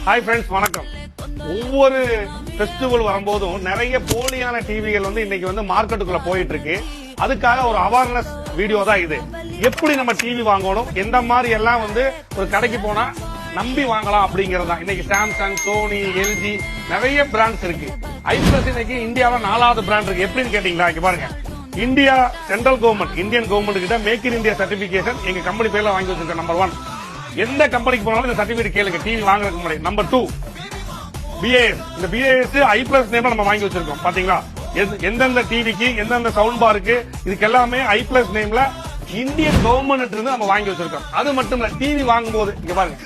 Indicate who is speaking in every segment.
Speaker 1: Hi friends, வணக்கம். ஒவ்வொரு festival வரும்போதும் நிறைய போலியான டிவிகள் இன்னைக்கு மார்க்கெட்டுக்குள்ள போயிட்டு இருக்கு. அதுக்காக ஒரு அவேர்னஸ் வீடியோ தான் இது. எப்படி நம்ம டிவி வாங்கணும், எந்த மாதிரி எல்லாம் ஒரு கடைக்கு போனா நம்பி வாங்கலாம் அப்படிங்கறதா. இன்னைக்கு சாம்சங், சோனி, எல்ஜி நிறைய பிராண்ட்ஸ் இருக்கு. ஐபிஎஸ் இன்னைக்கு இந்தியாவில் 4வது பிராண்ட் இருக்கு. எப்படின்னு கேட்டீங்களா, இங்க பாருங்க. India central government, Indian government கிட்ட மேக் இன் இந்தியா சர்டிபிகேஷன் எங்க கம்பெனி பேர்ல வாங்கி வச்சிருக்கோம். நம்பர் 1, எந்த கம்பெனிக்கு போனாலும் இந்த சர்டிபிகேட் கேளுங்க டிவி வாங்குறதுக்கு முன்னாடி. Number 2, BAS. இந்த BAS I+ நேம் நம்ம வாங்கி வச்சிருக்கோம். பாத்தீங்களா, எந்தெந்த டிவிக்கு எந்தெந்த சவுண்ட் பாருக்கு இதுக்கு எல்லாமே I+ நேம்ல இந்தியன் கவர்மெண்ட் இருந்து நம்ம வாங்கி வச்சிருக்கோம். அது மட்டும் இல்ல, டிவி வாங்கும்போது இங்க பாருங்க,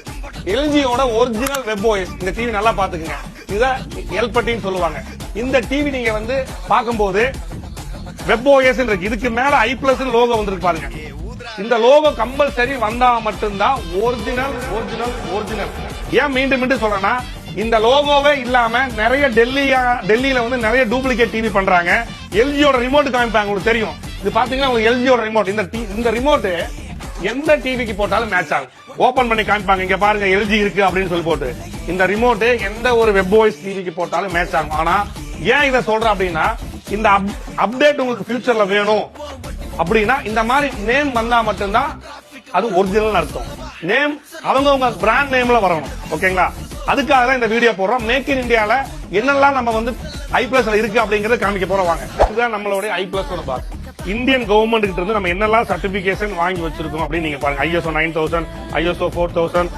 Speaker 1: எல்ஜியோட ஒரிஜினல் WebOS. இந்த டிவி நல்லா பாத்துக்குங்க, இத எல்பட்டின்னு சொல்லுவாங்க. இந்த டிவி நீங்க பாக்கும்போது WebOS இருக்கு, இதுக்கு மேல I+ லோகோ வந்திருக்கு பாருங்க. இந்த லோகோ கம்பல்சரி வந்தா மட்டும்தான் ஒரிஜினல். ஏன் மீண்டும் மீண்டும் சொல்றேன்னா, இந்த லோகோவே இல்லாம நிறைய டெல்லியில நிறைய டூப்ளிகேட் டிவி பண்றாங்க. எல்ஜியோட ரிமோட் காமிப்பாங்க, உங்களுக்கு தெரியும். இது பாத்தீங்கன்னா உங்களுக்கு எல்ஜியோட ரிமோட். இந்த ரிமோட் எந்த டிவிக்கு போட்டாலும் மேட்ச் ஆகும். ஓபன் பண்ணி காமிப்பாங்க, இங்க பாருங்க எல்ஜி இருக்கு அப்படின்னு சொல்லி போட்டு. இந்த ரிமோட் எந்த ஒரு WebOS டிவிக்கு போட்டாலும் மேட்ச் ஆகும். ஆனா ஏன் இதை சொல்றேன் அப்படின்னா, இந்த அப்டேட் உங்களுக்கு ஃபியூச்சர்ல வேணும் அப்படின்னா இந்த மாதிரி நேம் வந்தா மட்டும்தான் அது ஒரிஜினல் அர்த்தம். நேம் அவங்க பிராண்ட் நேம்ல வரணும். ஓகேங்களா, அதுக்காக தான் இந்த வீடியோ போடுறோம். மேக் இன் இந்தியால என்னெல்லாம் நம்ம I+ இருக்கு அப்படிங்கறத காமிக்க போறோம். வாங்க, இதுதான் நம்மளுடைய I+ பாக்ஸ். இந்தியன் கவர்மெண்ட் கிட்ட இருந்து நம்ம என்னெல்லாம் சர்டிபிகேஷன் வாங்கி வச்சிருக்கோம் அப்படின்னு நீங்க பாருங்க. ISO 9000, ISO 4000,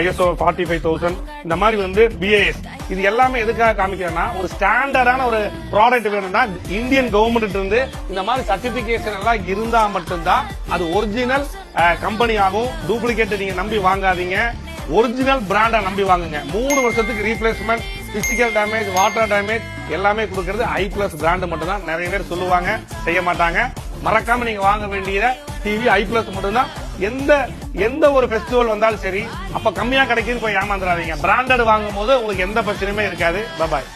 Speaker 1: ISO 45000, இந்த மாதிரி BAS. இது எல்லாமே எதுக்காக காமிக்கிறேன்னா, ஒரு ஸ்டாண்டர்டான ஒரு ப்ராடக்ட் வேணும்னா இந்தியன் கவர்மெண்ட் இருந்து இந்த மாதிரி சர்டிபிகேஷன் எல்லாம் இருந்தா மட்டும்தான் அது ஒரிஜினல் கம்பெனி ஆகும். டூப்ளிகேட் நீங்க நம்பி வாங்காதீங்க, ஒரிஜினல் பிராண்டா நம்பி வாங்குங்க. 3 வருஷத்துக்கு replacement, physical damage, water damage எல்லாமே கொடுக்கறது I+ பிராண்ட் மட்டும் தான். நிறைய பேர் சொல்லுவாங்க, செய்ய மாட்டாங்க. மறக்காம நீங்க வாங்க வேண்டிய டிவி I+ மட்டும்தான். எந்த ஒரு ஃபெஸ்டிவல் வந்தாலும் சரி, அப்ப கம்மியா கிடைக்குது போய் ஏமாந்துடாதீங்க. பிராண்டட் வாங்கும் போது உங்களுக்கு எந்த பிரச்சனையுமே இருக்காது. பாய்.